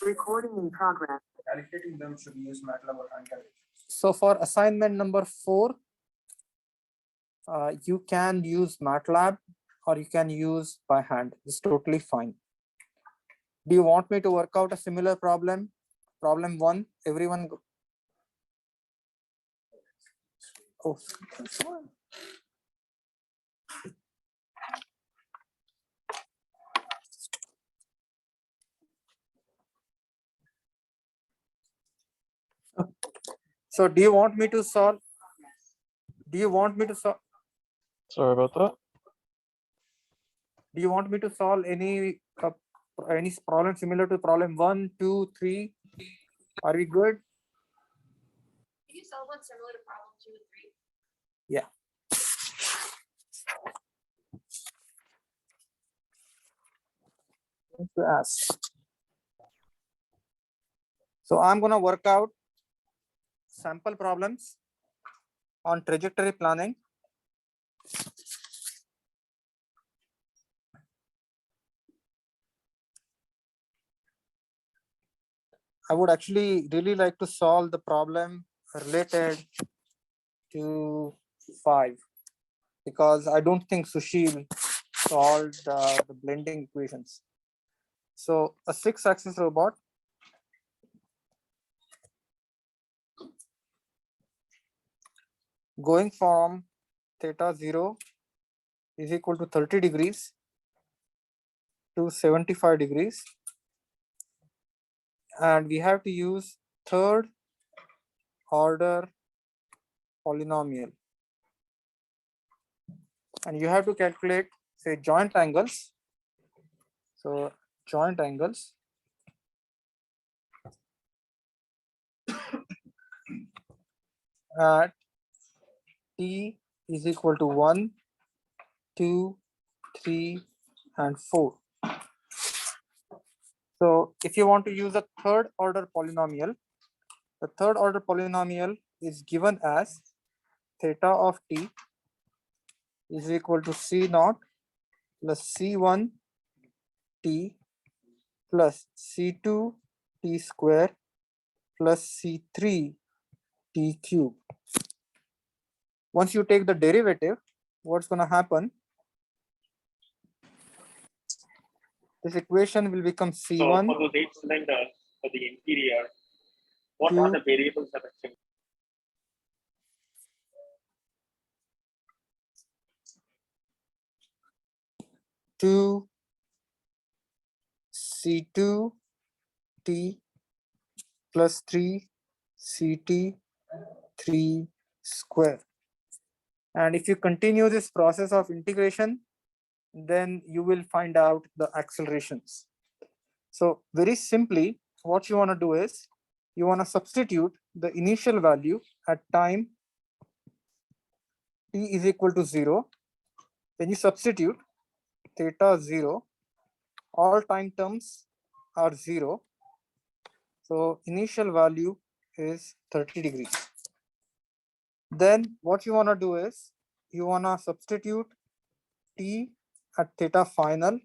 Recording in progress. Calculating them should use MATLAB or hand calculations. So for assignment number 4, you can use MATLAB or you can use by hand. It's totally fine. Do you want me to work out a similar problem? Problem 1, everyone. Oh, that's fine. So do you want me to solve? Do you want me to solve? Sorry about that. Do you want me to solve any problem similar to problem 1, 2, 3? Are we good? Can you solve one similar to problem 2 and 3? Yeah. To ask. So I'm going to work out sample problems on trajectory planning. I would actually really like to solve the problem related to 5 because I don't think Sushil solved the blending equations. So a 6-axis robot going from theta 0 is equal to 30 degrees to 75 degrees. And we have to use third order polynomial. And you have to calculate, say, joint angles. So joint angles at t is equal to 1, 2, 3, and 4. So if you want to use a third order polynomial, the third order polynomial is given as theta of t is equal to c0 plus c1 t plus c2 t square plus c3 t cube. Once you take the derivative, what's going to happen? This equation will become c1. So for the 8 cylinders for the interior, what are the variables affecting? To c2 t plus 3 ct 3 square. And if you continue this process of integration, then you will find out the accelerations. So very simply, what you want to do is you want to substitute the initial value at time t is equal to 0. Then you substitute theta 0. All time terms are 0. So initial value is 30 degrees. Then what you want to do is you want to substitute t at theta final,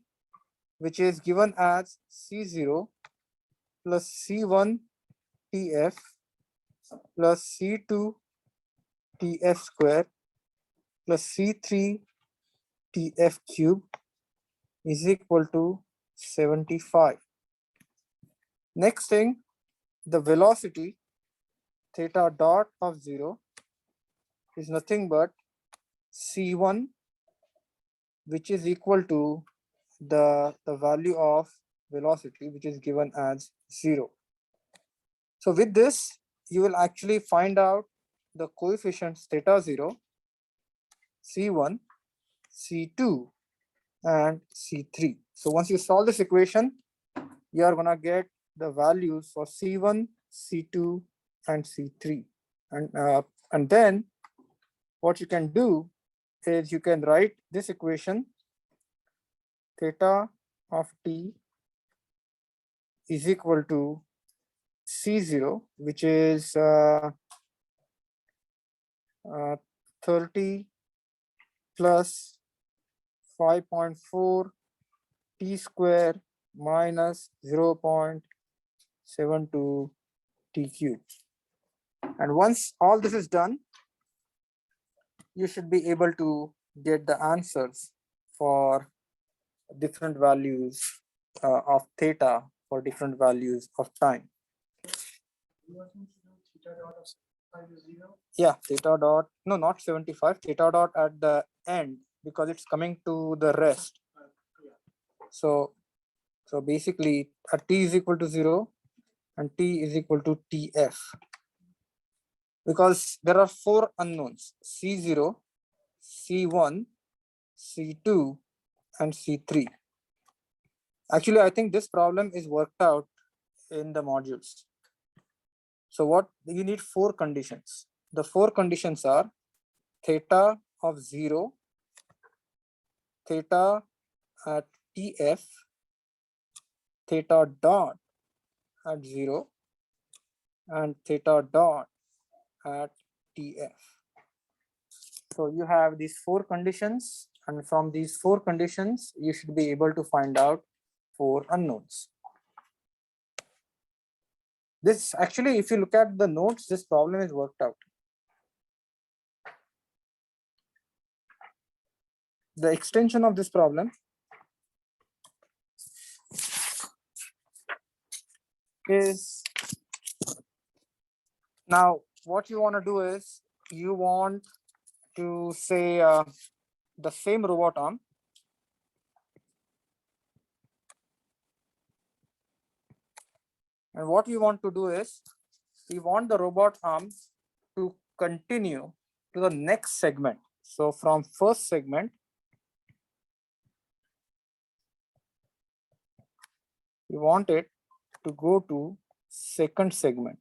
which is given as c0 plus c1 tf plus c2 tf square plus c3 tf cube is equal to 75. Next thing, the velocity theta dot of 0 is nothing but c1, which is equal to the value of velocity, which is given as 0. So with this, you will actually find out the coefficients theta 0, c1, c2, and c3. So once you solve this equation, you are gonna get the values for c1, c2, and c3. And then what you can do is you can write this equation theta of t is equal to c0, which is 30 plus 5.4 t square minus 0.5 7 to t cube. And once all this is done, you should be able to get the answers for different values of theta for different values of time. Yeah, theta dot, no, not 75, theta dot at the end, because it's coming to the rest. So basically at t is equal to 0 and t is equal to tf, because there are 4 unknowns: c0, c1, c2 and c3. Actually, I think this problem is worked out in the modules. So what you need 4 conditions. The 4 conditions are theta of 0, theta at tf, theta dot at 0 and theta dot at tf. So you have these 4 conditions, and from these 4 conditions you should be able to find out 4 unknowns. This actually, if you look at the notes, this problem is worked out. The extension of this problem is, now what you want to do is you want to say the same robot arm, and what we want to do is we want the robot arm to continue to the next segment. So from first segment, we want it to go to second segment.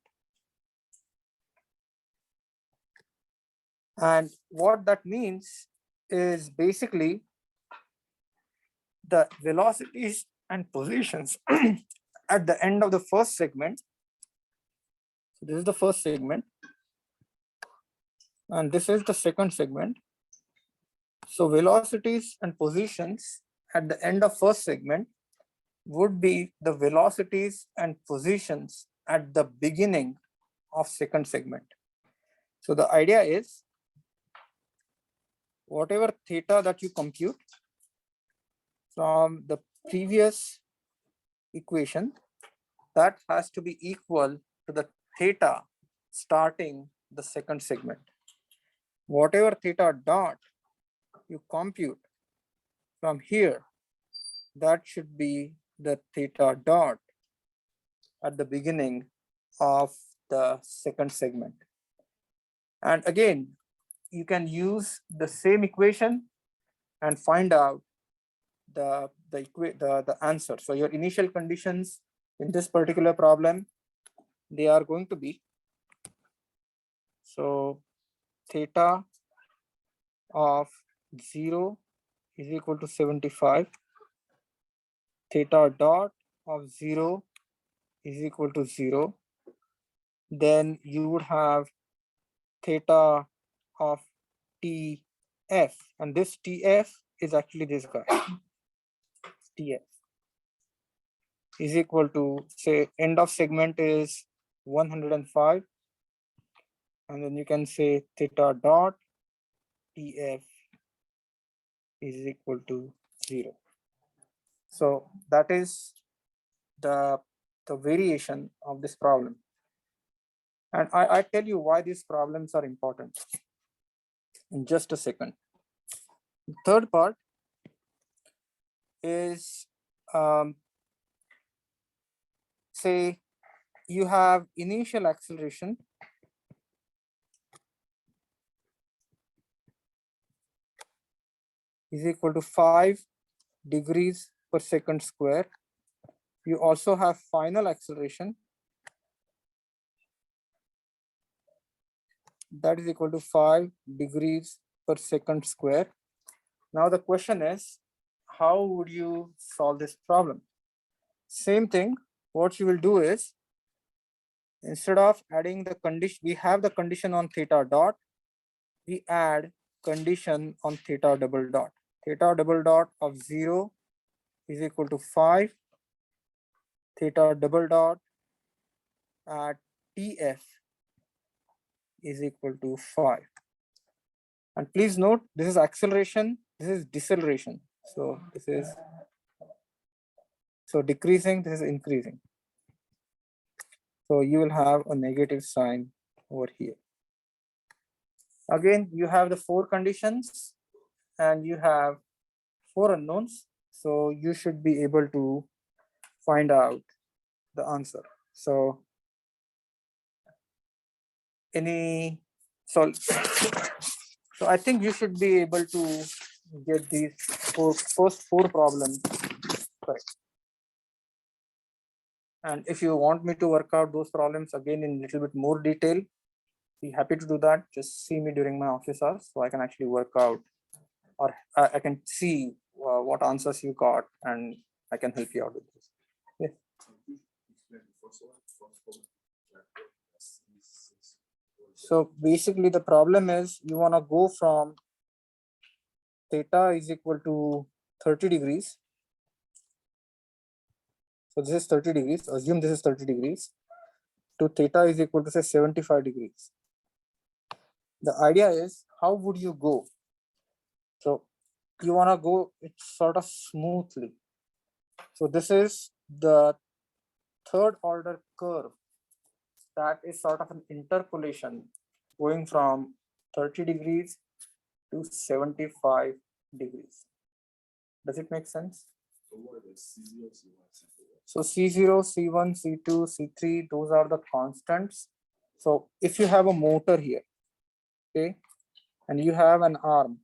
And what that means is basically the velocities and positions at the end of the first segment. So this is the first segment, and this is the second segment. So velocities and positions at the end of first segment would be the velocities and positions at the beginning of second segment. So the idea is, whatever theta that you compute from the previous equation, that has to be equal to the theta starting the second segment. Whatever theta dot you compute from here, that should be the theta dot at the beginning of the second segment. And again, you can use the same equation and find out the answer. So your initial conditions in this particular problem, they are going to be, so theta of 0 is equal to 75, theta dot of 0 is equal to 0. Then you would have theta of tf, and this tf is actually this guy. Tf is equal to, say, end of segment is 105, and then you can say theta dot tf is equal to 0. So that is the variation of this problem. And I tell you why these problems are important in just a second. The third part is, say you have initial acceleration is equal to 5 degrees per second square. You also have final acceleration that is equal to 5 degrees per second square. Now the question is, how would you solve this problem? Same thing, what you will do is, instead of adding the condition, we have the condition on theta dot, we add condition on theta double dot. Theta double dot of 0 is equal to 5, theta double dot at TF is equal to 5. And please note, this is acceleration, this is deceleration. So this is, so decreasing, this is increasing. So you will have a negative sign over here. Again, you have the 4 conditions and you have 4 unknowns. So you should be able to find out the answer. So so I think you should be able to get these first 4 problems correct. And if you want me to work out those problems again in a little bit more detail, be happy to do that. Just see me during my office hours so I can actually work out, or I can see what answers you got and I can help you out with this. Yes. So basically the problem is you want to go from theta is equal to 30 degrees. So this is 30 degrees, assume this is 30 degrees, to theta is equal to say 75 degrees. The idea is, how would you go? So you want to go it sort of smoothly. So this is the 3rd order curve that is sort of an interpolation going from 30 degrees to 75 degrees. Does it make sense? So C0, C1, C2, C3, those are the constants. So if you have a motor here, okay, and you have an arm,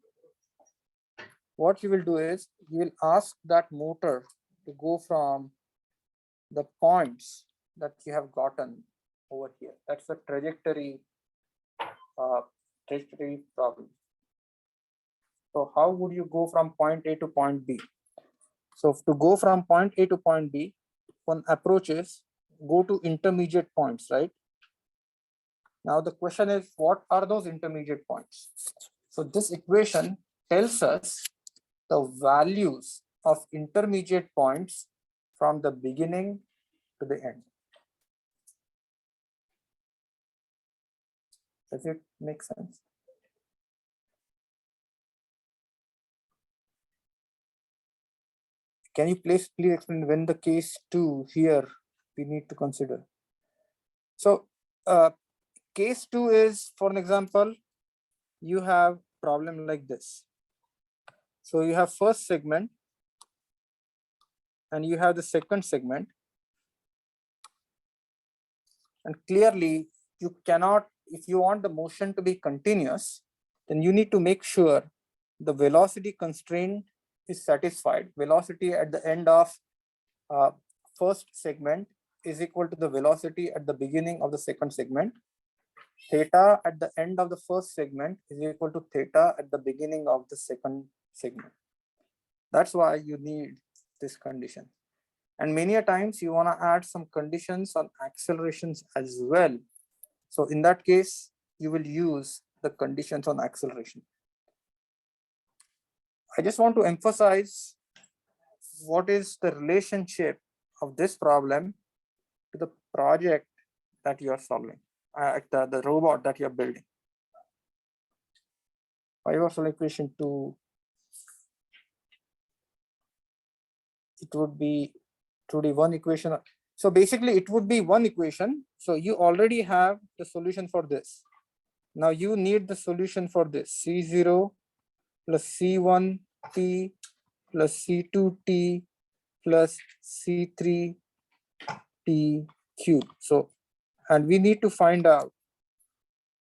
what you will do is you will ask that motor to go from the points that you have gotten over here. That's the trajectory problem. So how would you go from point A to point B? So to go from point A to point B, one approach is go to intermediate points, right? Now the question is, what are those intermediate points? So this equation tells us the values of intermediate points from the beginning to the end. Does it make sense? Can you please explain when the case 2 here we need to consider? So case 2 is, for an example, you have problem like this. So you have first segment and you have the second segment. And clearly you cannot, if you want the motion to be continuous, then you need to make sure the velocity constraint is satisfied. Velocity at the end of first segment is equal to the velocity at the beginning of the second segment. Theta at the end of the first segment is equal to theta at the beginning of the second segment. That's why you need this condition. And many a times you want to add some conditions on accelerations as well. So in that case, you will use the conditions on acceleration. I just want to emphasize what is the relationship of this problem to the project that you are solving, the robot that you are building. Five-axis equation 2, it would be one equation. So basically it would be one equation. So you already have the solution for this. Now you need the solution for this. C0 plus C1t plus C2t plus C3t cube. So, and we need to find out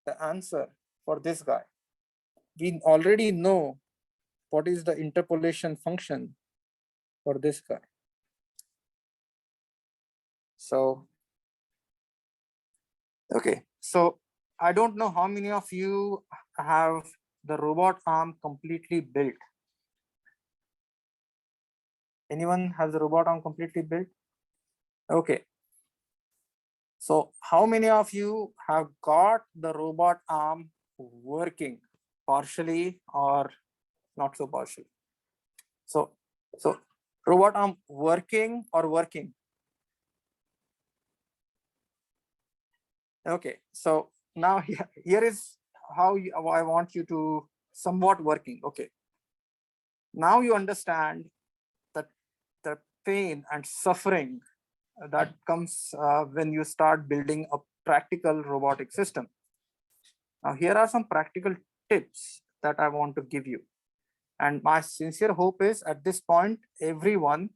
the answer for this guy. We already know what is the interpolation function for this guy. So, okay. So I don't know how many of you have the robot arm completely built. Anyone has the robot arm completely built? Okay. So how many of you have got the robot arm working partially or not so partially? So robot arm working or working? Okay, so now here is how I want you to somewhat working. Okay, now you understand that the pain and suffering that comes when you start building a practical robotic system. Now here are some practical tips that I want to give you. And my sincere hope is at this point, everyone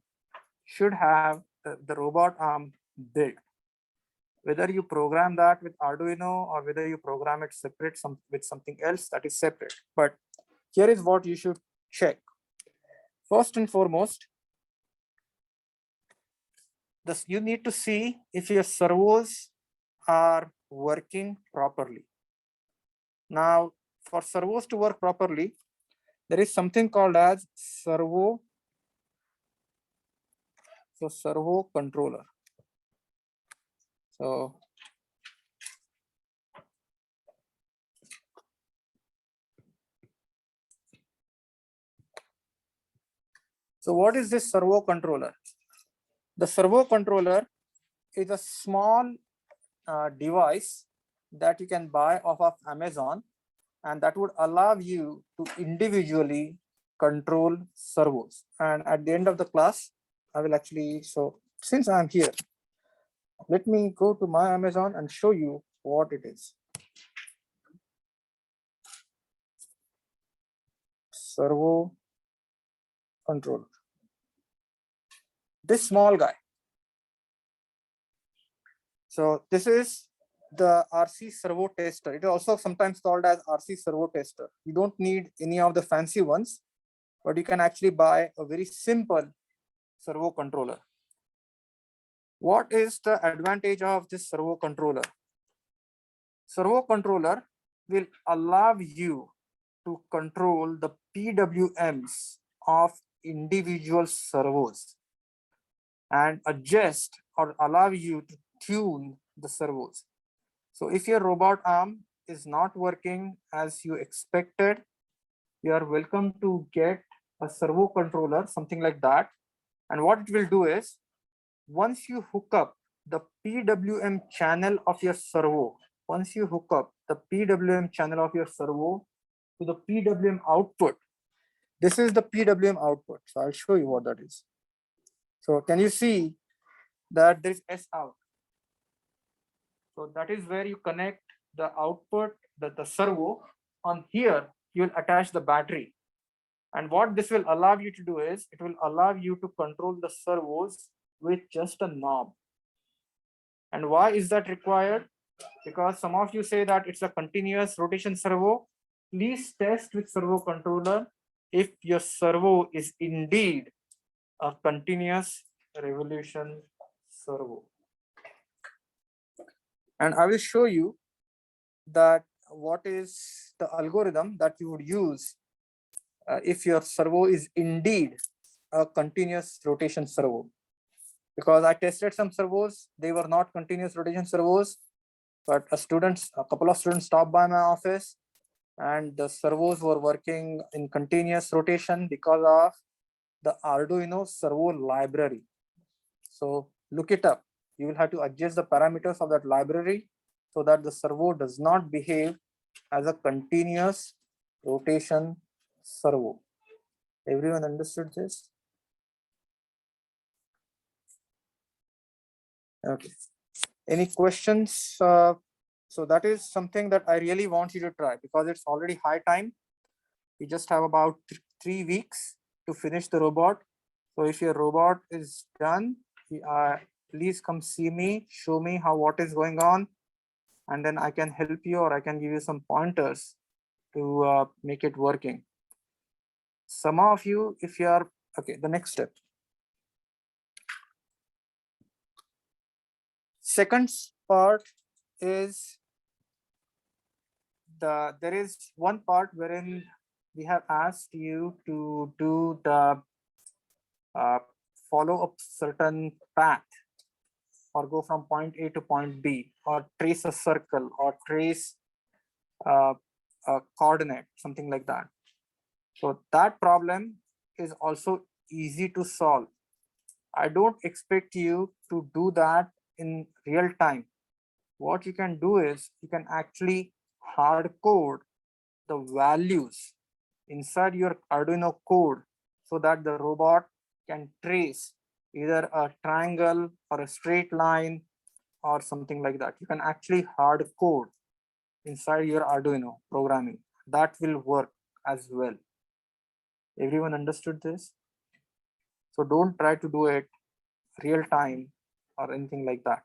should have the robot arm built. Whether you program that with Arduino or whether you program it separate with something else, that is separate. But here is what you should check. First and foremost, you need to see if your servos are working properly. Now, for servos to work properly, there is something called as servo controller. So what is this servo controller? The servo controller is a small device that you can buy off of Amazon, and that would allow you to individually control servos. And at the end of the class, I will actually, so since I'm here, let me go to my Amazon and show you what it is. Servo controller. This small guy. So this is the RC servo tester. It is also sometimes called as RC servo tester. You don't need any of the fancy ones, but you can actually buy a very simple servo controller. What is the advantage of this servo controller? Servo controller will allow you to control the PWMs of individual servos and adjust or allow you to tune the servos. So if your robot arm is not working as you expected, you are welcome to get a servo controller, something like that. And what it will do is, once you hook up the PWM channel of your servo, once you hook up the PWM channel of your servo to the PWM output, this is the PWM output. So I'll show you what that is. So can you see that there is S out? So that is where you connect the output, the servo. On here, you will attach the battery. And what this will allow you to do is, it will allow you to control the servos with just a knob. And why is that required? Because some of you say that it's a continuous rotation servo. Please test with servo controller if your servo is indeed a continuous revolution servo. And I will show you that what is the algorithm that you would use if your servo is indeed a continuous rotation servo. Because I tested some servos, they were not continuous rotation servos, but a couple of students stopped by my office and the servos were working in continuous rotation because of the Arduino servo library. So look it up. You will have to adjust the parameters of that library so that the servo does not behave as a continuous rotation servo. Everyone understood this? Okay. Any questions? So that is something that I really want you to try because it's already high time. We just have about 3 weeks to finish the robot. So if your robot is done, please come see me, show me what is going on, and then I can help you or I can give you some pointers to make it working. Some of you, if you are, okay, the next step. Second part is there is one part wherein we have asked you to do the follow a certain path or go from point A to point B or trace a circle or trace a coordinate, something like that. So that problem is also easy to solve. I don't expect you to do that in real time. what you can do is you can actually hard code the values inside your Arduino code so that the robot can trace either a triangle or a straight line or something like that. You can actually hard code inside your Arduino programming. That will work as well. Everyone understood this? So don't try to do it real time or anything like that.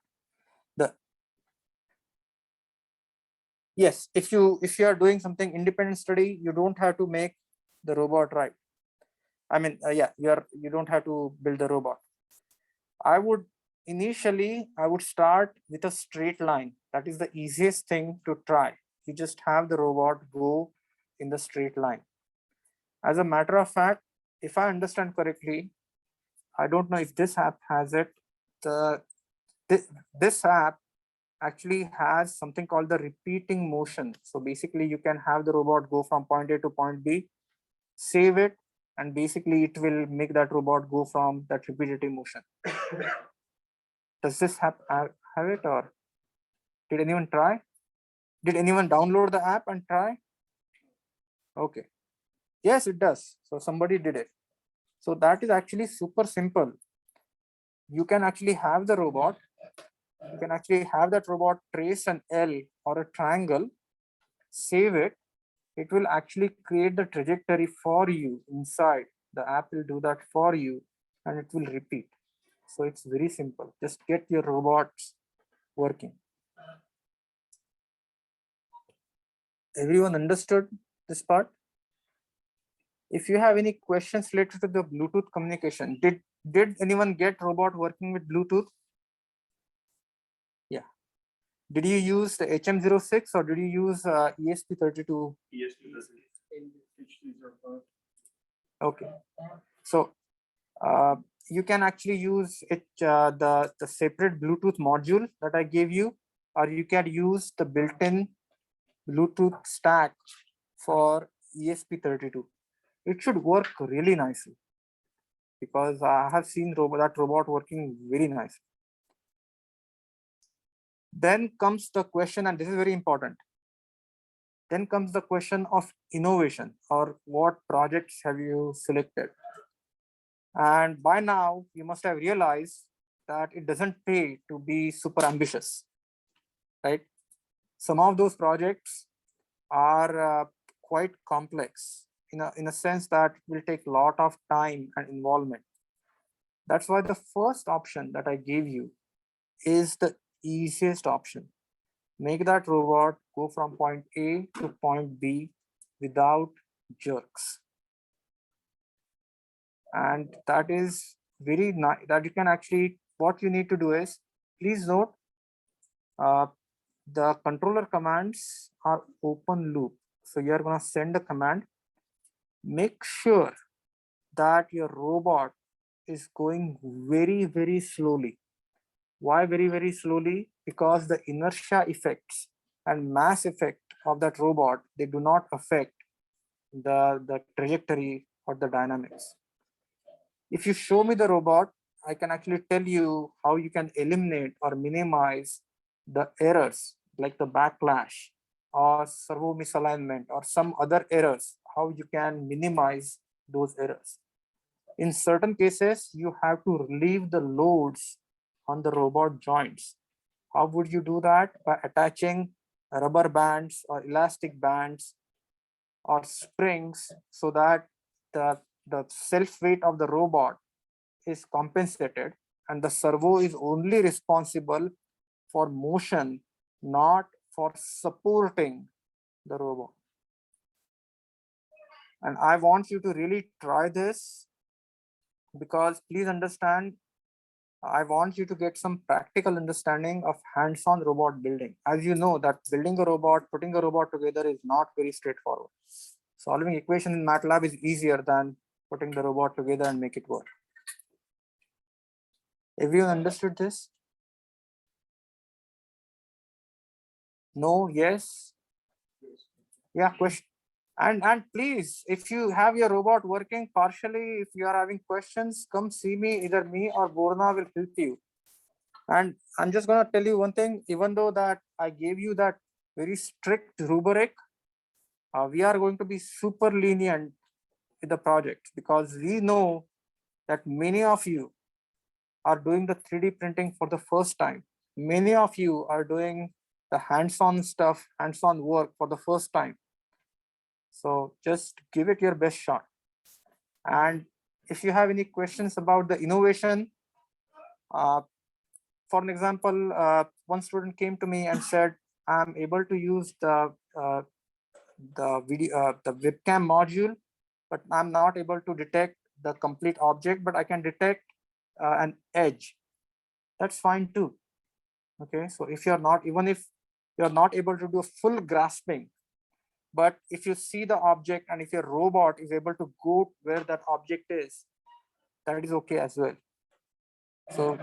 Yes, if you are doing something independent study, you don't have to make the robot right. I mean, yeah, you don't have to build the robot. I would start with a straight line. That is the easiest thing to try. You just have the robot go in the straight line. As a matter of fact, if I understand correctly, I don't know if this app has it. This app actually has something called the repeating motion. So basically you can have the robot go from point A to point B, save it, and basically it will make that robot go from that repetitive motion. Does this have it, or did anyone try? Did anyone download the app and try? Okay. Yes, it does. So somebody did it. So that is actually super simple. You can actually have the robot. You can actually have that robot trace an L or a triangle, save it. It will actually create the trajectory for you inside. The app will do that for you and it will repeat. So it's very simple. Just get your robots working. Everyone understood this part? If you have any questions related to the Bluetooth communication, did anyone get robot working with Bluetooth? Yeah. Did you use the HM06 or did you use ESP32? Okay. So you can actually use it, the separate Bluetooth module that I gave you, or you can use the built-in Bluetooth stack for ESP32. It should work really nicely because I have seen that robot working very nicely. Then comes the question, and this is very important. Then comes the question of innovation, or what projects have you selected? And by now, you must have realized that it doesn't pay to be super ambitious, right? Some of those projects are quite complex in a sense that it will take a lot of time and involvement. That's why the first option that I gave you is the easiest option. Make that robot go from point A to point B without jerks. And that is very nice, that you can actually, what you need to do is, please note, the controller commands are open loop. So you're going to send a command. Make sure that your robot is going very, very slowly. Why very, very slowly? Because the inertia effects and mass effect of that robot, they do not affect the trajectory or the dynamics. If you show me the robot, I can actually tell you how you can eliminate or minimize the errors like the backlash or servo misalignment or some other errors, how you can minimize those errors. In certain cases, you have to relieve the loads on the robot joints. How would you do that? By attaching rubber bands or elastic bands or springs so that the self weight of the robot is compensated and the servo is only responsible for motion, not for supporting the robot. And I want you to really try this, because please understand, I want you to get some practical understanding of hands-on robot building. As you know that building a robot, putting a robot together is not very straightforward. Solving equation in MATLAB is easier than putting the robot together and make it work. Everyone understood this? No, yes? Yeah, question. And please, if you have your robot working partially, if you are having questions, come see me, either me or Borna will help you. And I'm just gonna tell you one thing, even though that I gave you that very strict rubric, we are going to be super lenient with the project because we know that many of you are doing the 3D printing for the first time. Many of you are doing the hands-on stuff, hands-on work for the first time. So just give it your best shot. And if you have any questions about the innovation, for an example, one student came to me and said, I'm able to use the webcam module, but I'm not able to detect the complete object, but I can detect an edge. That's fine too. Okay, so if you're not, even if you're not able to do a full grasping, but if you see the object and if your robot is able to go where that object is, that is okay as well. So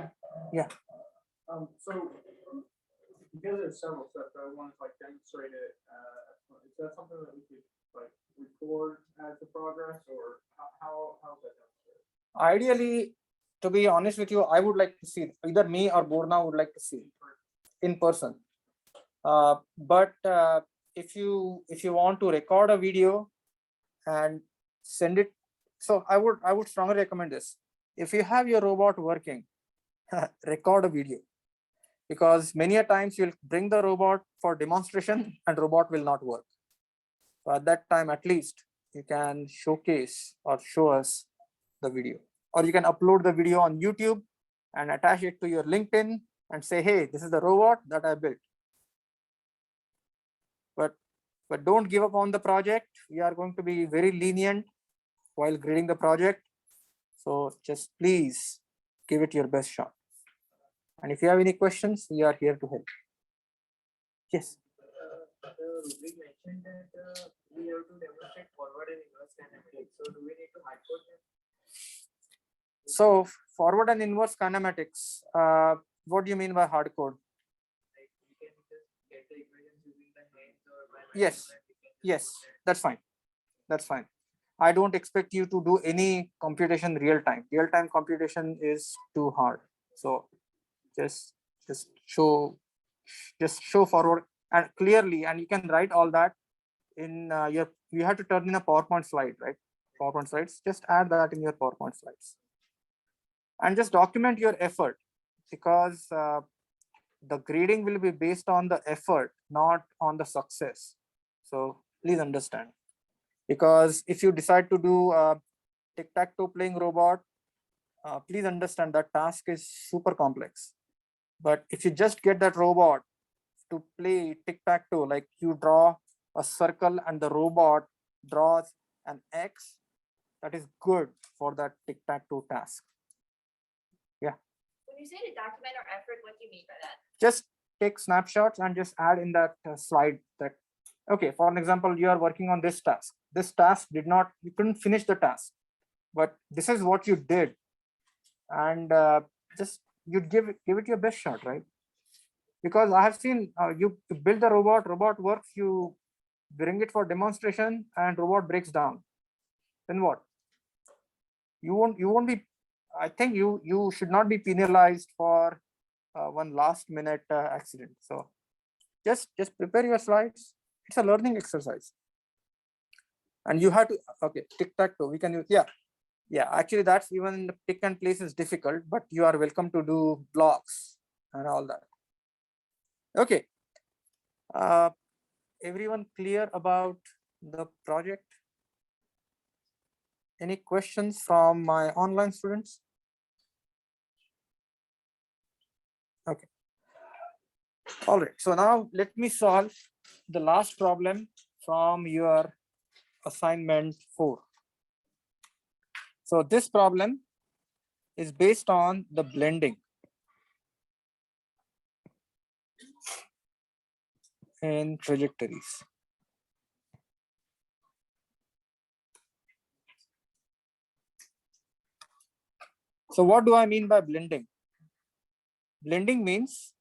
yeah. So because there's several steps, I want to like demonstrate it. Is that something that we could like record as the progress, or how is that demonstrated? Ideally, to be honest with you, I would like to see either me or Borna would like to see in person. But if you want to record a video and send it, so I would strongly recommend this. If you have your robot working, record a video, because many a times you'll bring the robot for demonstration and robot will not work. So at that time, at least you can showcase or show us the video, or you can upload the video on YouTube and attach it to your LinkedIn and say, hey, this is the robot that I built. But don't give up on the project. We are going to be very lenient while grading the project. So just please give it your best shot. And if you have any questions, we are here to help. Yes. We mentioned that we have to demonstrate forward and inverse kinematics. So do we need to hard code them? So forward and inverse kinematics, what do you mean by hard code? Like we can just get the equations using the hands or by Yes. Yes, that's fine. That's fine. I don't expect you to do any computation real time. Real time computation is too hard. So just show forward and clearly, and you can write all that in you have to turn in a PowerPoint slide, right? PowerPoint slides. Just add that in your PowerPoint slides, and just document your effort, because the grading will be based on the effort, not on the success. So please understand, because if you decide to do a tic-tac-toe playing robot, please understand that task is super complex. But if you just get that robot to play tic-tac-toe, like you draw a circle and the robot draws an X, that is good for that tic-tac-toe task. Yeah. When you say to document our effort, what do you mean by that? Just take snapshots and just add in that slide that, okay, for an example, you are working on this task. This task you couldn't finish the task, but this is what you did. And just you'd give it your best shot, right? Because I have seen you build the robot works, you bring it for demonstration and robot breaks down. Then what? You won't be, I think you should not be penalized for one last minute accident. So just prepare your slides. It's a learning exercise. And you have to, okay, tic-tac-toe, we can use, yeah, actually that's even in the pick and place is difficult, but you are welcome to do blocks and all that. Okay. Everyone clear about the project? Any questions from my online students? Okay. All right. So now let me solve the last problem from your assignment 4. So this problem is based on the blending in trajectories. So what do I mean by blending? Blending means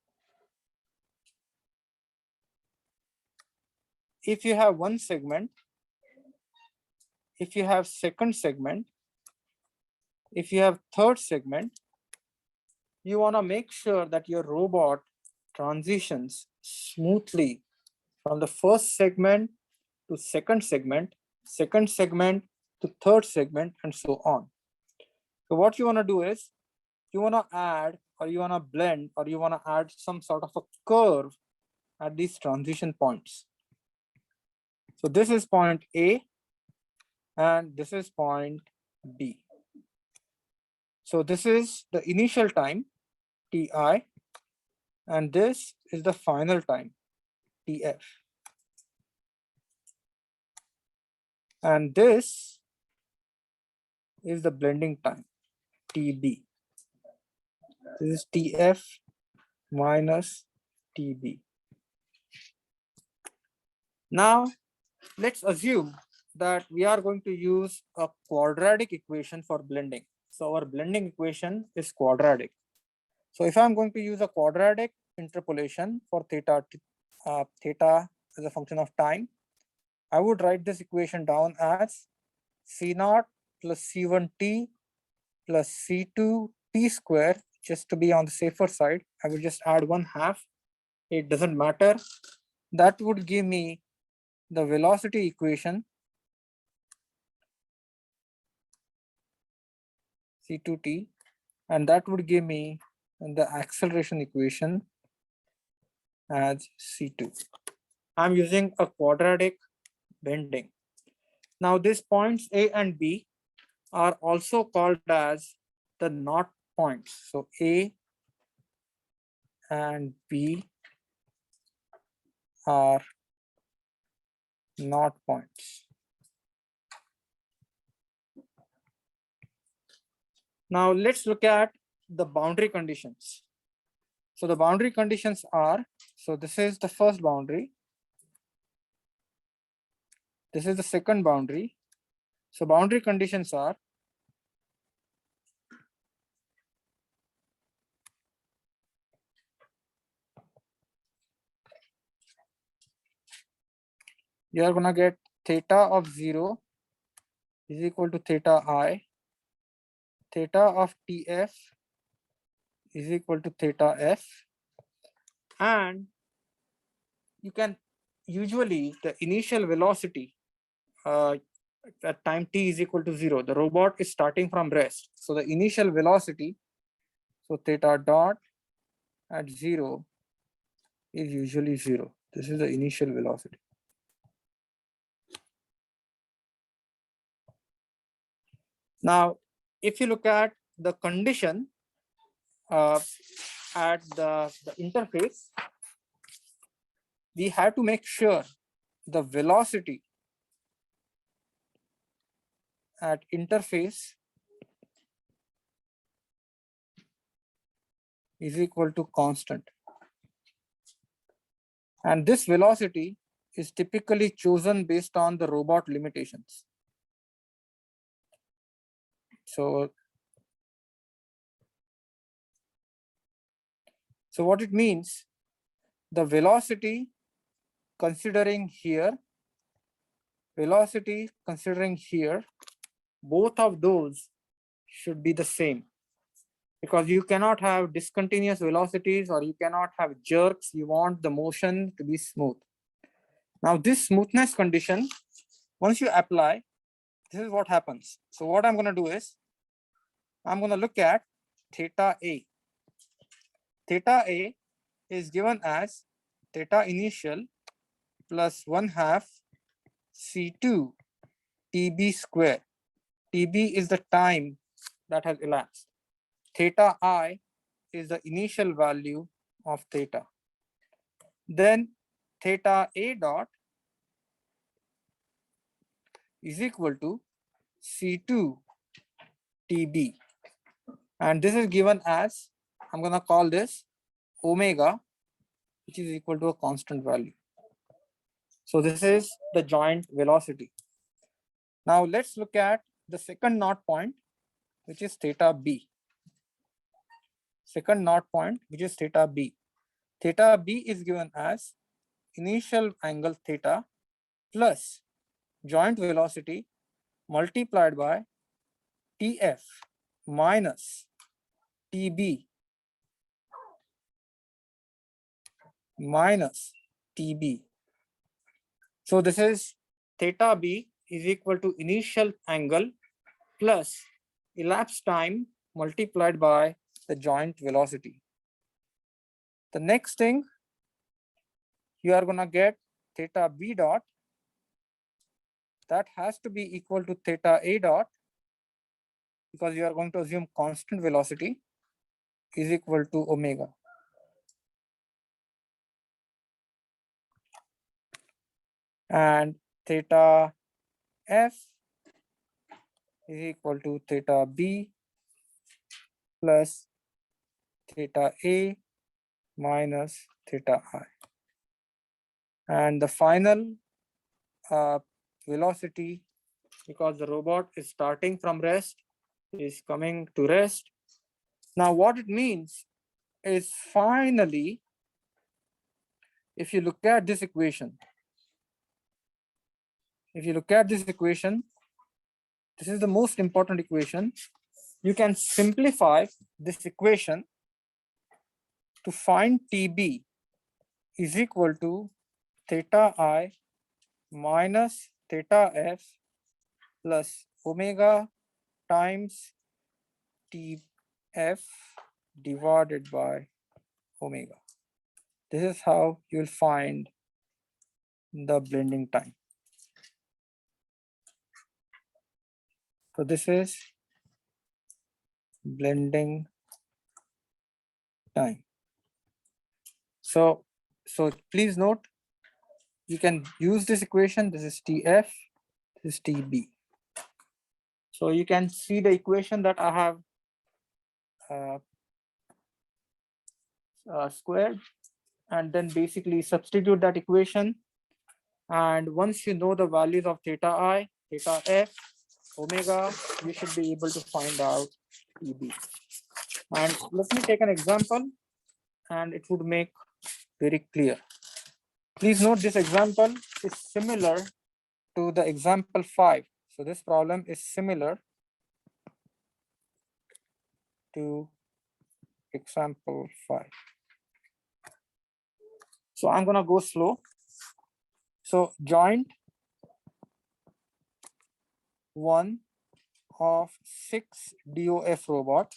if you have one segment, if you have second segment, if you have third segment, you want to make sure that your robot transitions smoothly from the first segment to second segment to third segment, and so on. So what you want to do is you want to add, or you want to blend, or you want to add some sort of a curve at these transition points. So this is point A and this is point B. So this is the initial time, Ti, and this is the final time, Tf. And this is the blending time, Tb. This is Tf minus Tb. Now, let's assume that we are going to use a quadratic equation for blending. So our blending equation is quadratic. So if I'm going to use a quadratic interpolation for theta as a function of time, I would write this equation down as C0 plus C1t plus C2t square. Just to be on the safer side, I will just add 1/2. It doesn't matter. That would give me the velocity equation C2t, and that would give me the acceleration equation as C2. I'm using a quadratic bending. Now these points A and B are also called as the knot points. So A and B are knot points. Now let's look at the boundary conditions. So the boundary conditions are, so this is the first boundary. This is the second boundary. So boundary conditions are you are gonna get theta of 0 is equal to theta I, theta of Tf is equal to theta F, and you can usually the initial velocity at time t is equal to 0. The robot is starting from rest. So the initial velocity, so theta dot at 0 is usually 0. This is the initial velocity. Now, if you look at the condition at the interface, we have to make sure the velocity at interface is equal to constant. And this velocity is typically chosen based on the robot limitations. So what it means, the velocity considering here, both of those should be the same, because you cannot have discontinuous velocities or you cannot have jerks. You want the motion to be smooth. Now this smoothness condition, once you apply, this is what happens. So what I'm going to do is, I'm going to look at theta A. Theta A is given as theta initial plus 1/2 C2 TB square. TB is the time that has elapsed. Theta I is the initial value of theta. Then theta A dot is equal to C2 TB. And this is given as, I'm going to call this omega, which is equal to a constant value. So this is the joint velocity. Now let's look at the second knot point, which is theta B. Second knot point, which is theta B. Theta B is given as initial angle theta plus joint velocity multiplied by Tf minus Tb minus TB. So this is theta B is equal to initial angle plus elapsed time multiplied by the joint velocity. The next thing, you are gonna get theta B dot, that has to be equal to theta A dot, because you are going to assume constant velocity, is equal to omega. And theta F is equal to theta B plus theta A minus theta I. And the final velocity, because the robot is starting from rest, is coming to rest. Now what it means is, finally, if you look at this equation, this is the most important equation. You can simplify this equation to find TB is equal to theta I minus theta F plus omega times TF divided by omega. This is how you'll find the blending time. So this is blending time. So please note, you can use this equation. This is TF, this is TB. So you can see the equation that I have squared, and then basically substitute that equation. And once you know the values of theta I, theta F, omega, you should be able to find out TB. And let me take an example, and it would make very clear. Please note, this example is similar to the example 5. So this problem is similar to example 5. So I'm gonna go slow. So joint 1 of 6 DOF robot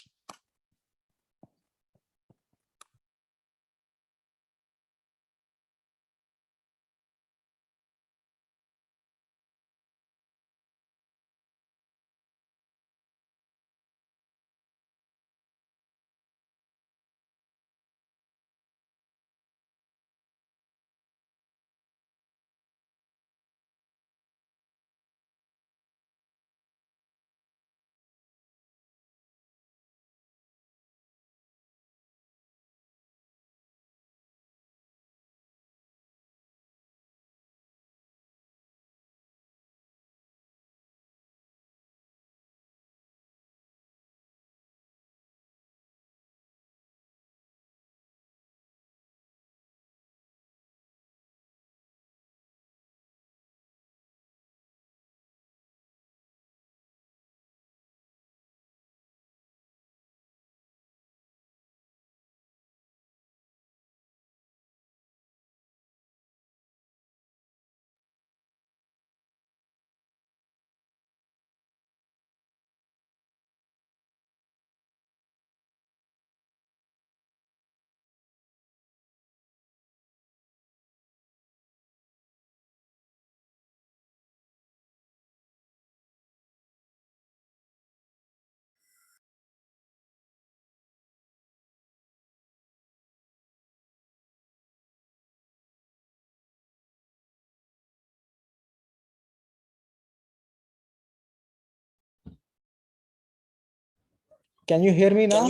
Can you hear me now?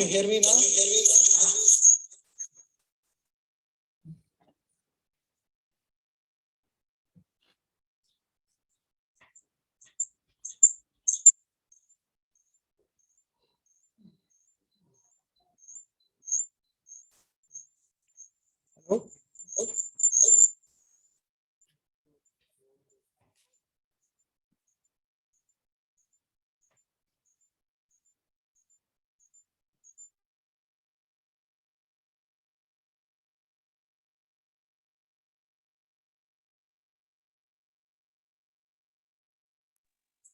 Hello?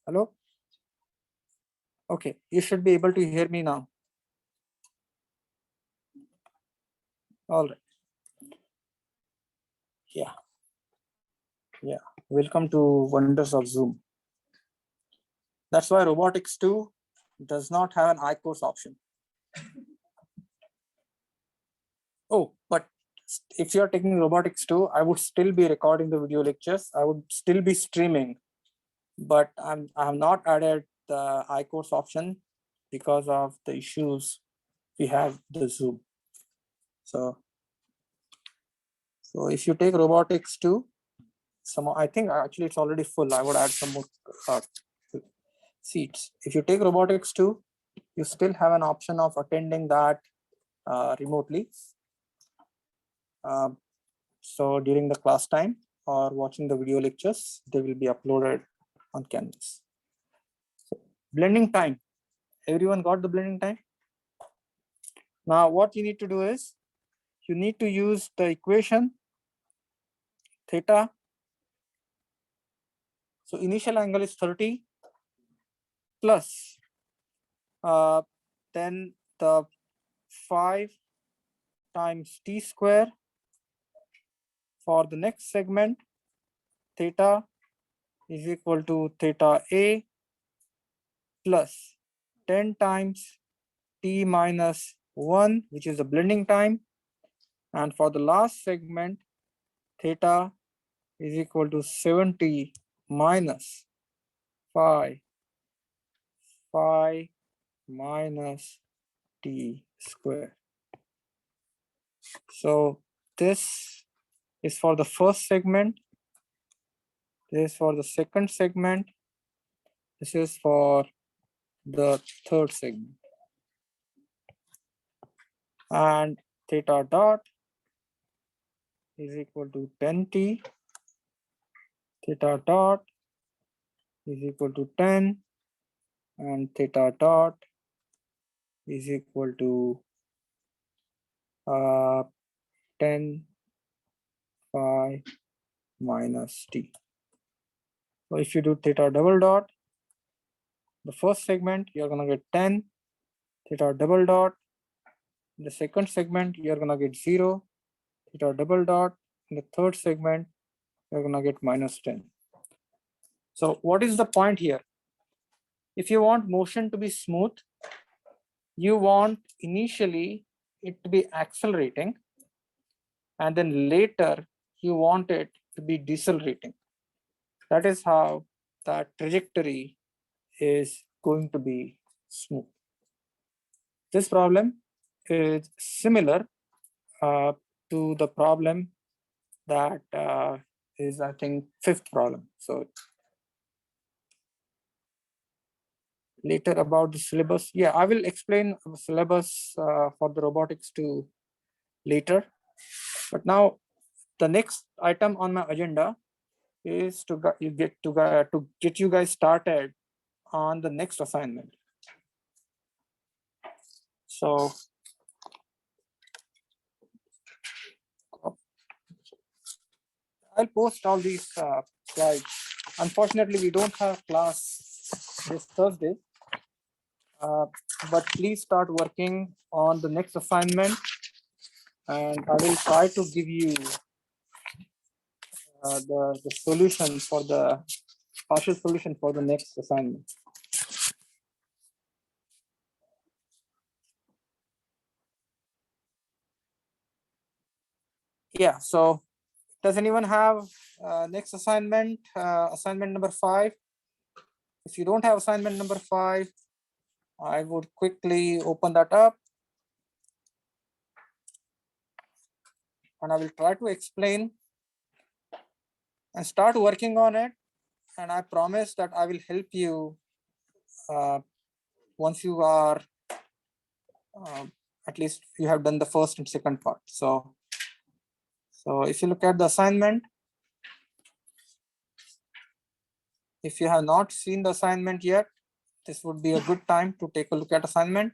Hello? Okay, you should be able to hear me now. All right. Yeah. Yeah. Welcome to Wonders of Zoom. That's why Robotics 2 does not have an iCourse option. Oh, but if you're taking Robotics 2, I would still be recording the video lectures. I would still be streaming, but I have not added the iCourse option because of the issues we have the Zoom. So if you take Robotics 2, I think actually it's already full. I would add some more seats. If you take Robotics 2, you still have an option of attending that remotely. So during the class time or watching the video lectures, they will be uploaded on Canvas. So blending time. Everyone got the blending time? Now what you need to do is you need to use the equation theta. So initial angle is 30 plus then the 5 times t square for the next segment. Theta is equal to theta A plus 10 times t minus 1, which is the blending time. And for the last segment, theta is equal to 70 minus 5 minus t square. So this is for the first segment. This is for the second segment. This is for the third segment. And theta dot is equal to 10t. Theta dot is equal to 10. And theta dot is equal to 10 phi minus t. So if you do theta double dot, the first segment, you're gonna get 10. Theta double dot, in the second segment, you're gonna get 0. Theta double dot, in the third segment, you're gonna get minus 10. So what is the point here? If you want motion to be smooth, you want initially it to be accelerating, and then later you want it to be decelerating. That is how that trajectory is going to be smooth. This problem is similar to the problem that is, I think, fifth problem. So later about the syllabus. Yeah, I will explain the syllabus for the Robotics 2 later. But now the next item on my agenda is to get you guys started on the next assignment. So I'll post all these slides. Unfortunately, we don't have class this Thursday, but please start working on the next assignment, and I will try to give you the solution for the partial solution for the next assignment. Yeah, so does anyone have next assignment, assignment number 5? If you don't have assignment number 5, I would quickly open that up. And I will try to explain and start working on it. And I promise that I will help you once you are, at least you have done the first and second part. So if you look at the assignment, if you have not seen the assignment yet, this would be a good time to take a look at assignment.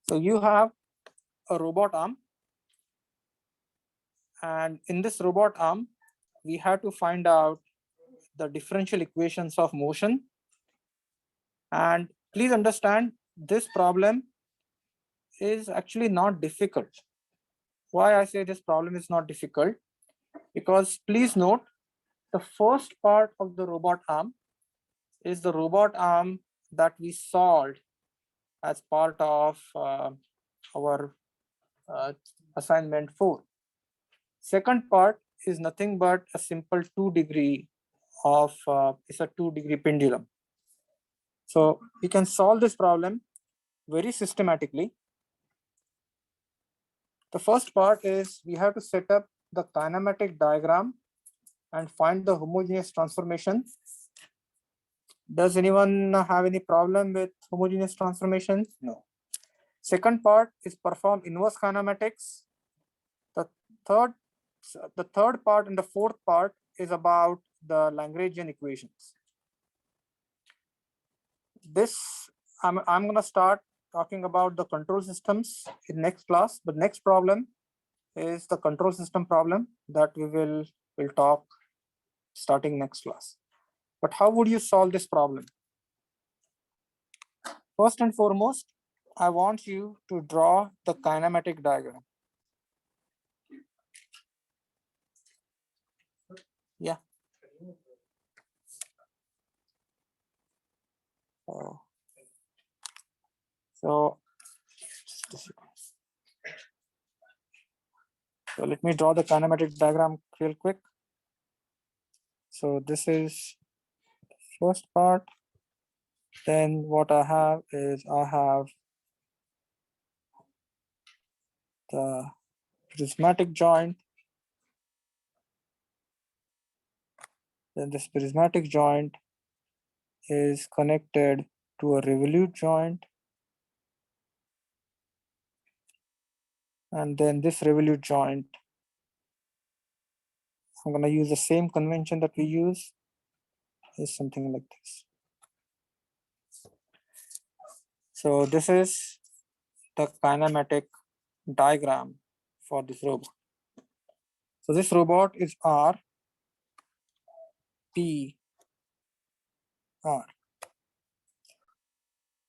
So you have a robot arm, And in this robot arm, we had to find out the differential equations of motion. And please understand, this problem is actually not difficult. Why I say this problem is not difficult? Because please note, the first part of the robot arm is the robot arm that we solved as part of our assignment 4. Second part is nothing but a simple 2-degree of it's a 2-degree pendulum. So we can solve this problem very systematically. The first part is we have to set up the kinematic diagram and find the homogeneous transformation. Does anyone have any problem with homogeneous transformation? No. Second part is perform inverse kinematics. The third part and the fourth part is about the Lagrangian equations. This I'm going to start talking about the control systems in next class. The next problem is the control system problem that we will talk starting next class. But how would you solve this problem? First and foremost, I want you to draw the kinematic diagram. Yeah. So let me draw the kinematic diagram real quick. So this is first part. Then what I have is I have the prismatic joint. Then this prismatic joint is connected to a revolute joint. And then this revolute joint, I'm going to use the same convention that we use, is something like this. So this is the kinematic diagram for this robot. So this robot is R, P, R.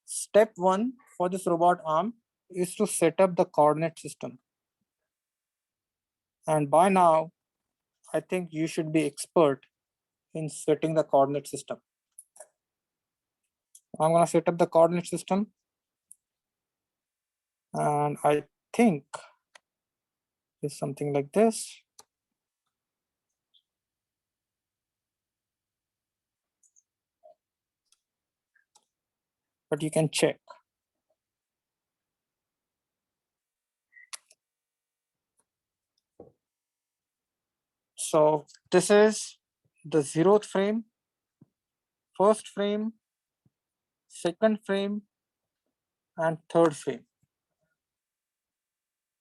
Step 1 for this robot arm is to set up the coordinate system. And by now, I think you should be expert in setting the coordinate system. I'm going to set up the coordinate system. And I think it's something like this. But you can check. So this is the 0th frame, first frame, second frame, and third frame.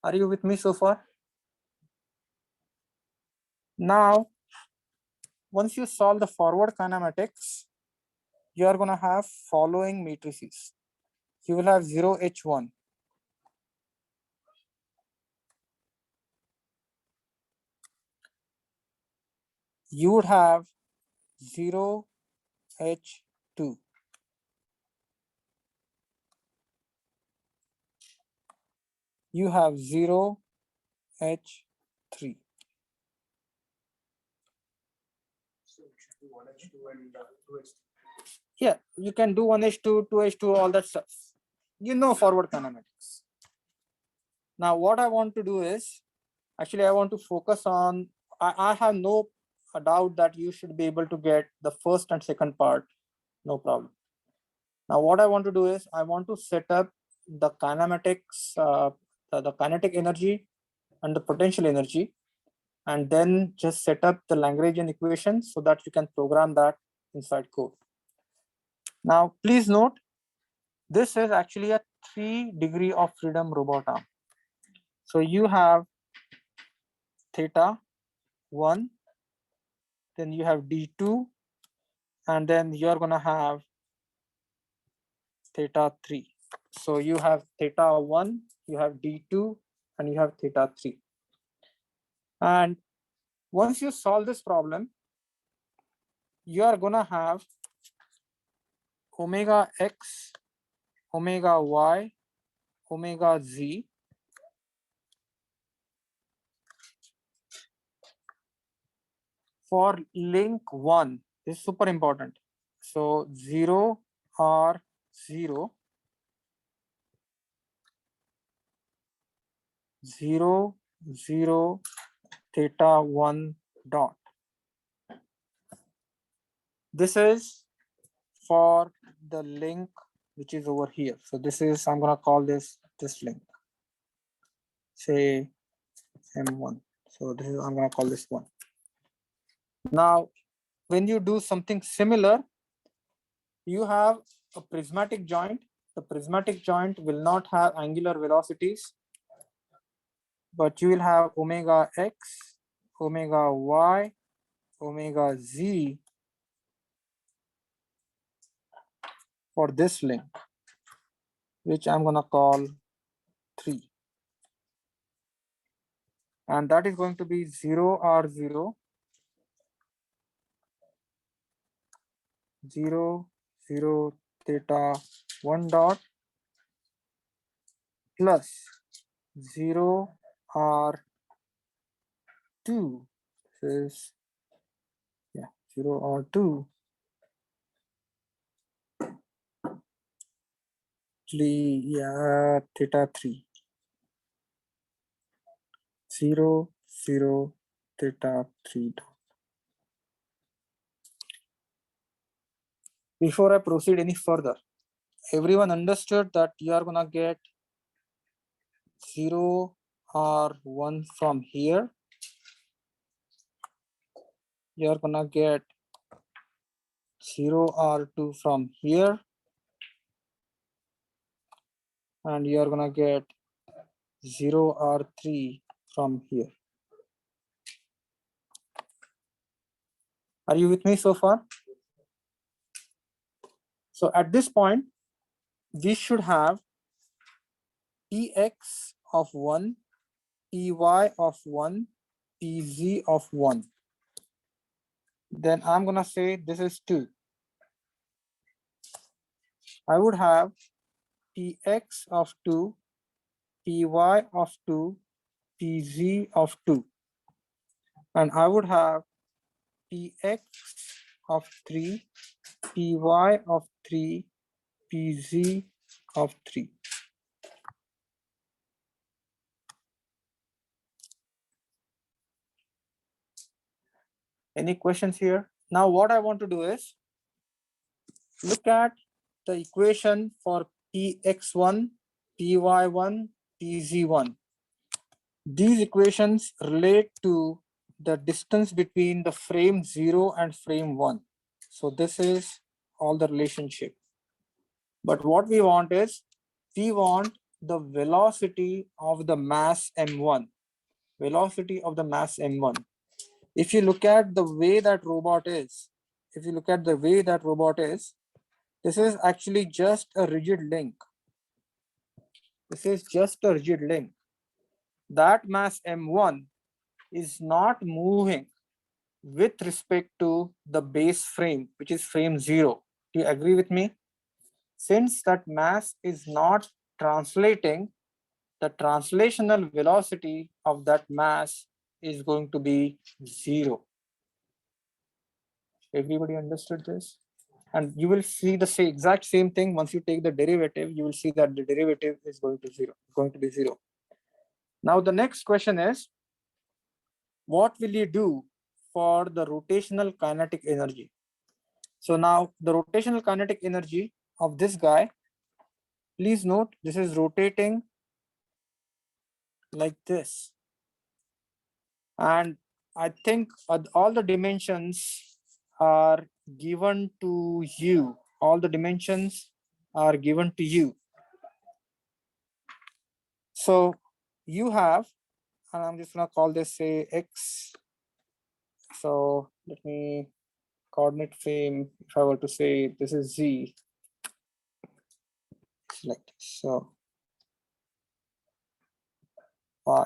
Are you with me so far? Now, once you solve the forward kinematics, you are going to have following matrices. You will have 0H1. You would have 0H2. You have 0H3. Yeah, you can do 1H2, 2H2, all that stuff. You know forward kinematics. Now, what I want to do is, actually, I want to focus on, I have no doubt that you should be able to get the first and second part, no problem. Now, what I want to do is, I want to set up the kinematics, the kinetic energy and the potential energy, and then just set up the Lagrangian equation so that you can program that inside code. Now, please note, this is actually a 3-degree of freedom robot arm. So you have theta 1, then you have D2, and then you're going to have theta 3. So you have theta 1, you have D2, and you have theta 3. And once you solve this problem, you are gonna have omega x, omega y, omega z for link 1. This is super important. So 0 r 0, 0, 0, theta 1 dot. This is for the link which is over here. So this is, I'm gonna call this link, say M1. So this is, I'm gonna call this 1. Now, when you do something similar, you have a prismatic joint. The prismatic joint will not have angular velocities, but you will have omega x, omega y, omega z for this link, which I'm gonna call 3. And that is going to be 0 r 0, 0, 0, theta 1 dot plus 0 r 2. This is, yeah, 0 r 2, yeah, theta 3. 0, 0, theta 3 dot. Before I proceed any further, everyone understood that you are gonna get 0 r 1 from here. You are gonna get 0 r 2 from here, and you are gonna get 0 r 3 from here. Are you with me so far? So at this point, we should have px of 1, py of 1, pz of 1. Then I'm gonna say this is 2. I would have px of 2, py of 2, pz of 2. And I would have px of 3, py of 3, pz of 3. Any questions here? Now what I want to do is look at the equation for px1, py1, pz1. These equations relate to the distance between the frame 0 and frame 1. So this is all the relationship. But what we want is, we want the velocity of the mass m1. Velocity of the mass m1. If you look at the way that robot is, this is actually just a rigid link. This is just a rigid link. That mass m1 is not moving with respect to the base frame, which is frame 0. Do you agree with me? Since that mass is not translating, the translational velocity of that mass is going to be 0. Everybody understood this? And you will see the exact same thing once you take the derivative. You will see that the derivative is going to be 0. Now the next question is, what will you do for the rotational kinetic energy? So now the rotational kinetic energy of this guy, please note this is rotating like this. And I think all the dimensions are given to you. All the dimensions are given to you. So you have, and I'm just gonna call this, say, x. So let me coordinate frame. If I were to say this is z, like this. So y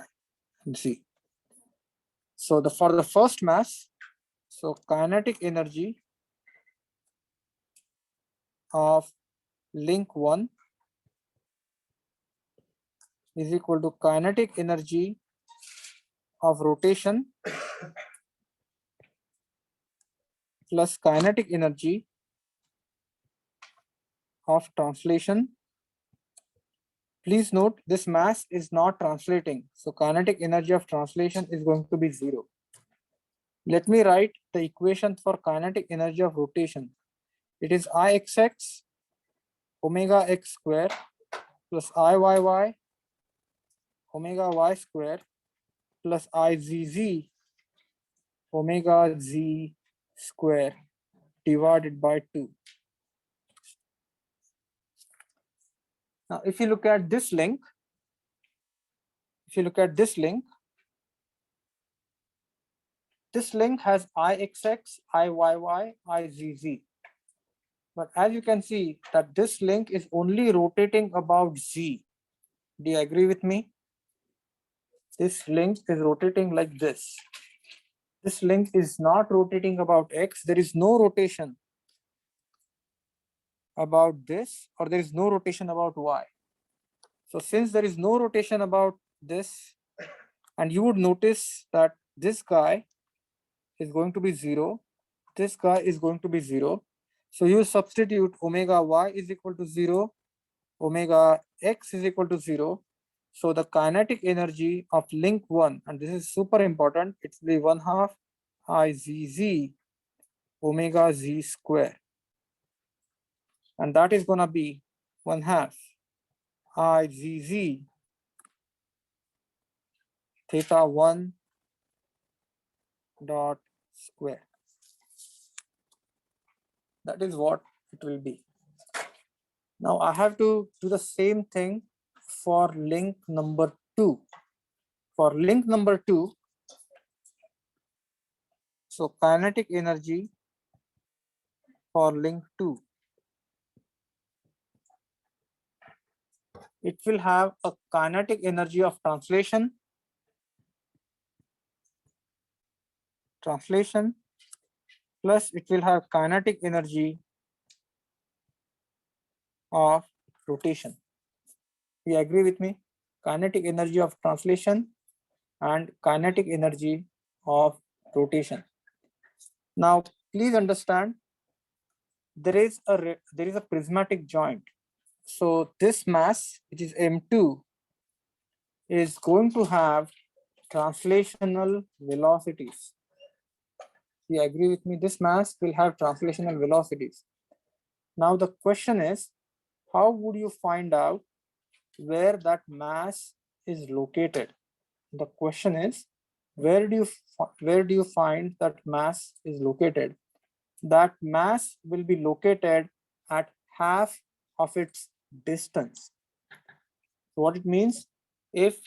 and z. So for the first mass, so kinetic energy of link 1 is equal to kinetic energy of rotation plus kinetic energy of translation. Please note this mass is not translating, so kinetic energy of translation is going to be 0. Let me write the equation for kinetic energy of rotation. It is Ixx omega x square plus Iyy omega y square plus Izz omega z square divided by 2. Now, if you look at this link, this link has Ixx, Iyy, Izz. But as you can see that this link is only rotating about z. Do you agree with me? This link is rotating like this. This link is not rotating about x. There is no rotation about this, or there is no rotation about y. So since there is no rotation about this, and you would notice that this guy is going to be 0, this guy is going to be 0. So you substitute omega y is equal to 0, omega x is equal to 0. So the kinetic energy of link 1, and this is super important, it's the 1/2 Izz omega z square. And that is going to be 1/2 Izz theta 1 dot square. That is what it will be. Now I have to do the same thing for link number 2. For link number 2, so kinetic energy for link 2, it will have a kinetic energy of translation, plus it will have kinetic energy of rotation. You agree with me? Kinetic energy of translation and kinetic energy of rotation. Now, please understand, there is a prismatic joint. So this mass, which is M2, is going to have translational velocities. You agree with me? This mass will have translational velocities. Now the question is, how would you find out where that mass is located? The question is, where do you find that mass is located? That mass will be located at half of its distance. So what it means, if,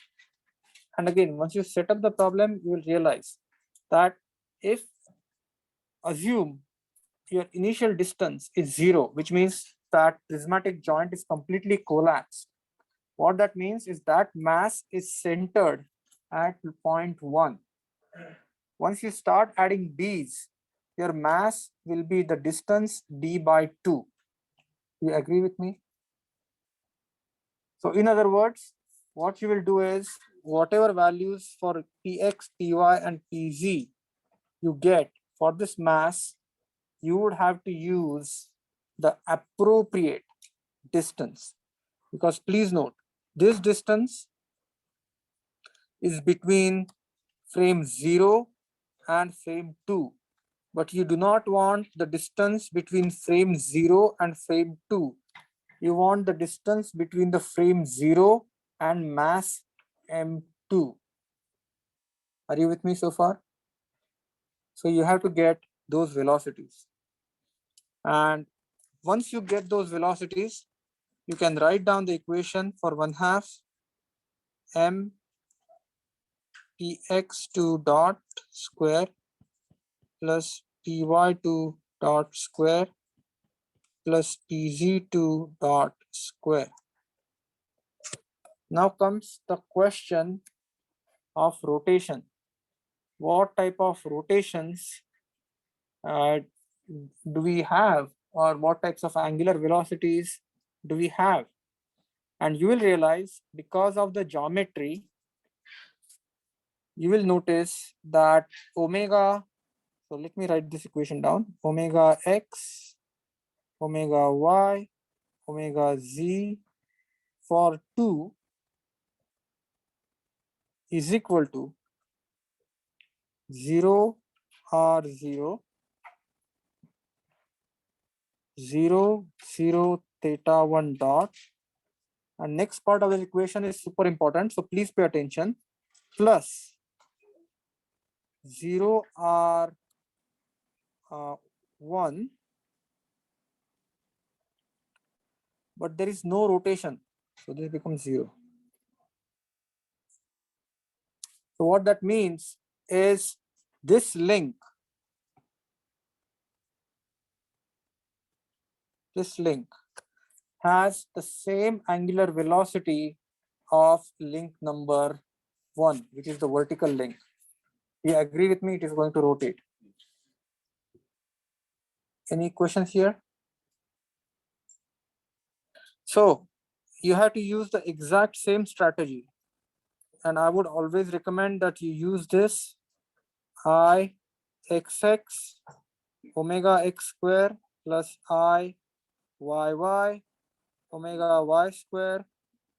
and again, once you set up the problem, you will realize that if assume your initial distance is 0, which means that prismatic joint is completely collapsed. What that means is that mass is centered at point 1. Once you start adding d's, your mass will be the distance d by 2. You agree with me? So in other words, what you will do is whatever values for px, py, and pz you get for this mass, you would have to use the appropriate distance, because please note, this distance is between frame 0 and frame 2, but you do not want the distance between frame 0 and frame 2. You want the distance between the frame 0 and mass M2. Are you with me so far? So you have to get those velocities. And once you get those velocities, you can write down the equation for 1/2 m px2 dot square plus py2 dot square plus pz2 dot square. Now comes the question of rotation. what type of rotations do we have, or what types of angular velocities do we have? And you will realize, because of the geometry, you will notice that omega, so let me write this equation down, omega x, omega y, omega z for 2 is equal to 0 r0, 0 0 theta 1 dot, and next part of the equation is super important, so please pay attention, plus 0 r 1, but there is no rotation, so this becomes 0. So what that means is this link has the same angular velocity of link number 1, which is the vertical link. You agree with me? It is going to rotate. Any questions here? So you have to use the exact same strategy, and I would always recommend that you use this I xx omega x square plus I yy omega y square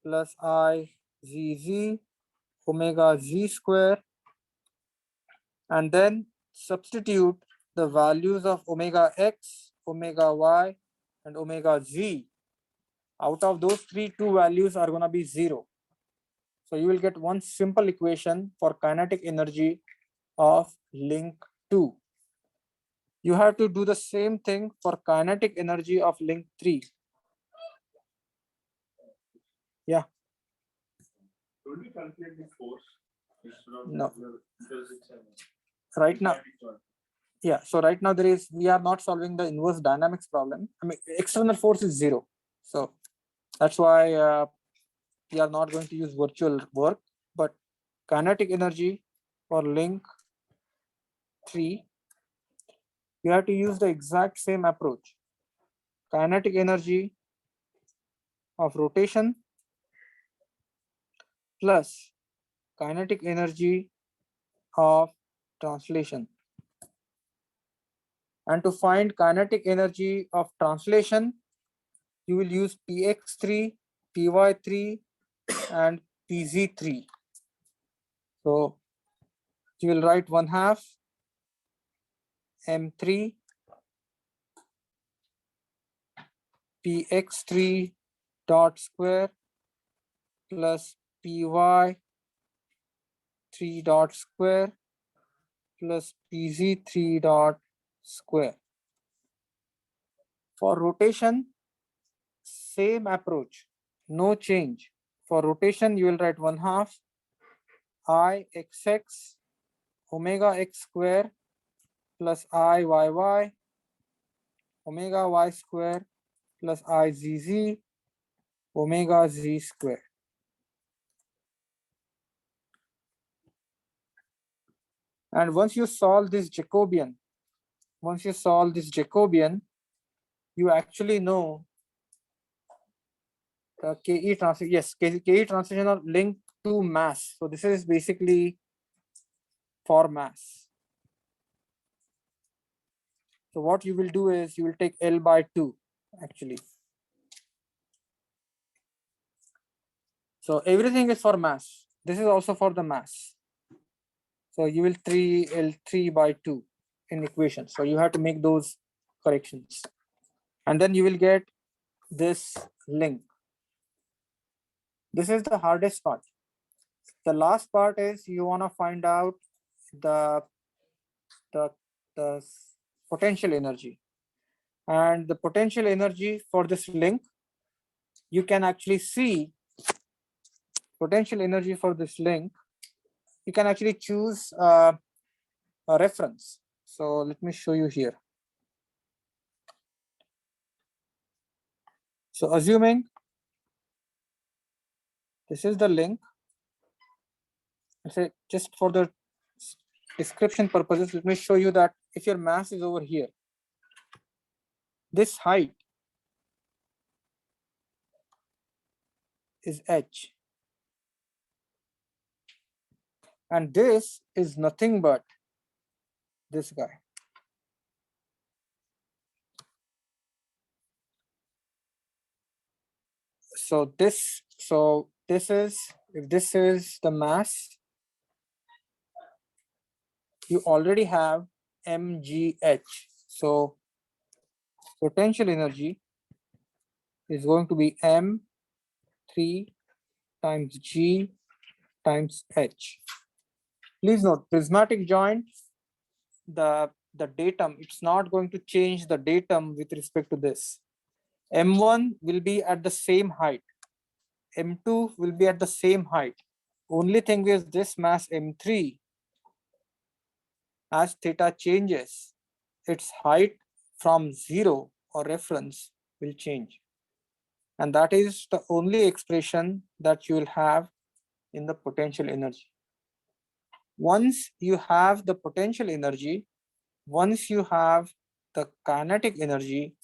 plus I zz omega z square, and then substitute the values of omega x, omega y, and omega z. Out of those three, 2 values are going to be 0. So you will get one simple equation for kinetic energy of link 2. You have to do the same thing for kinetic energy of link 3. Yeah. Don't we calculate the force instead of No. because it's Right now, yeah. So right now we are not solving the inverse dynamics problem. I mean, external force is 0. So that's why we are not going to use virtual work, but kinetic energy for link 3, you have to use the exact same approach. Kinetic energy of rotation plus kinetic energy of translation. And to find kinetic energy of translation, you will use px3, py3, and pz3. So you will write 1/2 m3 px3 dot square plus py3 dot square plus pz3 dot square. For rotation, same approach, no change. For rotation, you will write 1/2 I xx omega x square plus I yy omega y square plus I zz omega z square. And once you solve this Jacobian, you actually know the KE transition. Yes, KE transition of link to mass. So this is basically for mass. So what you will do is you will take L by 2 actually. So everything is for mass. This is also for the mass. So you will 3L3 by 2 in equation. So you have to make those corrections. And then you will get this link. This is the hardest part. The last part is you want to find out the potential energy. And the potential energy for this link, you can actually see potential energy for this link. You can actually choose a reference. So let me show you here. So assuming this is the link, I say just for the description purposes, let me show you that if your mass is over here, this height is h, and this is nothing but this guy. So this is, if this is the mass, you already have mgh. So potential energy is going to be m3 times g times h. Please note, prismatic joint, the datum, it's not going to change the datum with respect to this. M1 will be at the same height. M2 will be at the same height. Only thing is this mass M3, as theta changes, its height from 0 or reference will change. And that is the only expression that you will have in the potential energy. Once you have the potential energy, once you have the kinetic energy,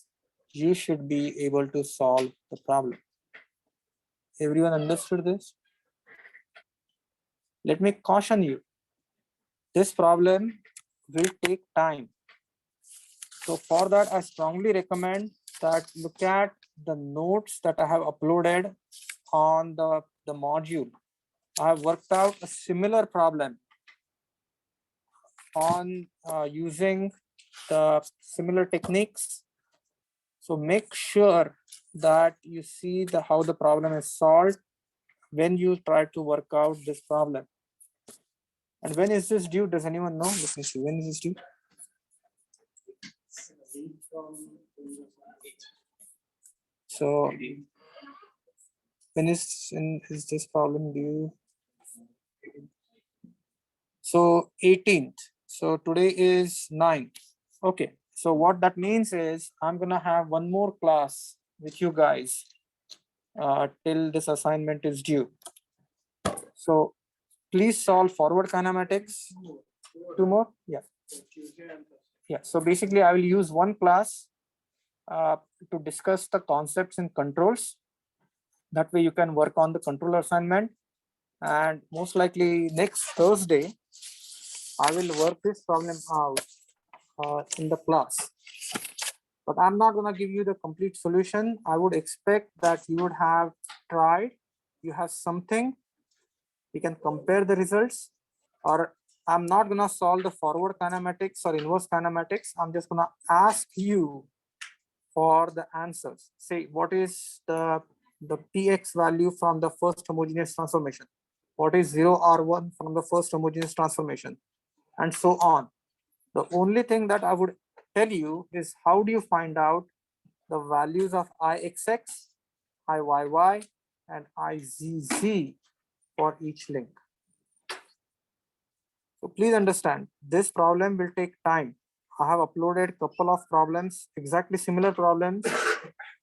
you should be able to solve the problem. Everyone understood this? Let me caution you. This problem will take time. So for that, I strongly recommend that look at the notes that I have uploaded on the module. I have worked out a similar problem on using the similar techniques. So make sure that you see how the problem is solved when you try to work out this problem. And when is this due? Does anyone know? Let me see. When is this due? So when is this problem due? So 18th. So today is 9th. Okay. So what that means is I'm gonna have one more class with you guys till this assignment is due. So please solve forward kinematics. 2 more? Yeah. Yeah. So basically I will use one class to discuss the concepts and controls. That way you can work on the controller assignment. And most likely next Thursday, I will work this problem out in the class. But I'm not going to give you the complete solution. I would expect that you would have tried, you have something, you can compare the results, or I'm not going to solve the forward kinematics or inverse kinematics. I'm just going to ask you for the answers. Say, what is the px value from the first homogeneous transformation? What is 0R1 from the first homogeneous transformation? And so on. The only thing that I would tell you is how do you find out the values of Ixx, Iyy, and Izz for each link. So please understand, this problem will take time. I have uploaded a couple of problems, exactly similar problems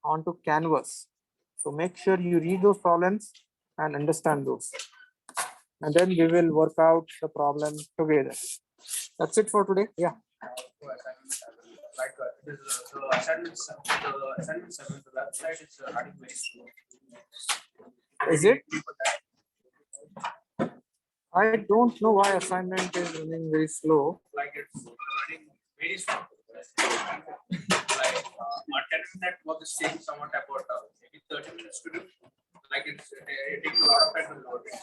onto Canvas. So make sure you read those problems and understand those. And then we will work out the problem together. That's it for today. Yeah. Like the assignment 7, the website is running very slow. Is it? I don't know why assignment is running very slow. Like it's running very slow. Like 10-minute work is taking somewhat about maybe 30 minutes to do. Like it takes a lot of time to load it.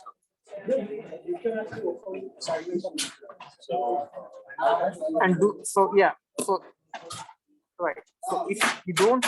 So And do so, yeah. So right. So if you don't